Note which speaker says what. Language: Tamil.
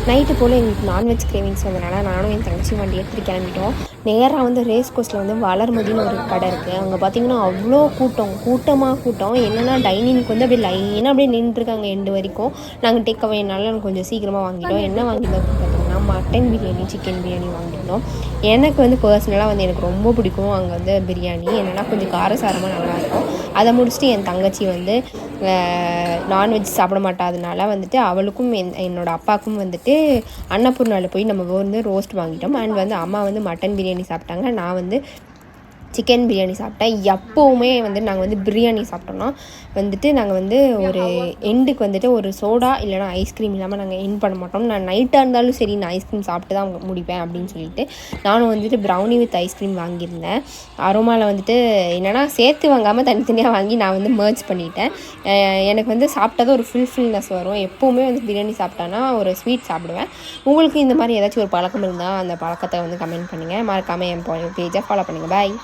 Speaker 1: நைட்டு போல் எங்களுக்கு நான்வெஜ் கிரேவிங்ஸ் வந்தனால நானும் என் தங்கச்சியும் வண்டி எடுத்துகிட்டு கிளம்பிட்டோம். நேராக வந்து ரேஸ் கோர்ஸில் வந்து வளர்மதின்னு ஒரு கடை இருக்குது. அங்கே பார்த்திங்கன்னா அவ்வளோ கூட்டம் என்னென்னா டைனிங்க்கு வந்து அப்படியே லைனாக அப்படியே நின்றுருக்காங்க எண்டு வரைக்கும். நாங்கள் டேக் அவேனால கொஞ்சம் சீக்கிரமாக வாங்கிட்டோம். என்ன வாங்கியிருந்தோம் அப்படின்னு பார்த்தீங்கன்னா மட்டன் பிரியாணி, சிக்கன் பிரியாணி வாங்கியிருந்தோம். எனக்கு வந்து பர்சனலாக வந்து எனக்கு ரொம்ப பிடிக்கும் அங்கே வந்து பிரியாணி. என்னென்னா கொஞ்சம் காரசாரமாக நல்லாயிருக்கும். அதை முடிச்சுட்டு என் தங்கச்சி வந்து நான்வெஜ் சாப்பிட மாட்டாதனால வந்துட்டு அவளுக்கும் என்னோடய அப்பாவுக்கும் வந்துட்டு அன்னபூர்ணாவில் போய் நம்ம வந்து ரோஸ்ட் வாங்கிட்டோம். அண்ட் வந்து அம்மா வந்து மட்டன் பிரியாணி சாப்பிட்டாங்க. நான் வந்து சிக்கன் பிரியாணி சாப்பிட்டேன். எப்போவுமே வந்து நாங்கள் வந்து பிரியாணி சாப்பிட்டோம்னா வந்துட்டு நாங்கள் வந்து ஒரு எண்டுக்கு வந்துட்டு ஒரு சோடா இல்லைனா ஐஸ்கிரீம் இல்லாமல் நாங்கள் எண்ட் பண்ண மாட்டோம். நான் நைட்டாக இருந்தாலும் சரி நான் ஐஸ்கிரீம் சாப்பிட்டு தான் முடிப்பேன் அப்படின்னு சொல்லிட்டு நானும் வந்துட்டு ப்ரௌனி வித் ஐஸ்கிரீம் வாங்கியிருந்தேன். அரோமாவில் வந்துட்டு என்னென்னா சேர்த்து வாங்காமல் தனித்தனியாக வாங்கி நான் வந்து மர்ஜ் பண்ணிட்டேன். எனக்கு வந்து சாப்பிட்டது ஒரு ஃபுல்ஃபில்னஸ் வரும். எப்போவுமே வந்து பிரியாணி சாப்பிட்டானா ஒரு ஸ்வீட் சாப்பிடுவேன். உங்களுக்கு இந்த மாதிரி ஏதாச்சும் ஒரு பழக்கம் இருந்தால் அந்த பழக்கத்தை வந்து கமெண்ட் பண்ணுங்கள். மறக்காமல் என் பேஜை ஃபாலோ பண்ணுங்கள். பாய்.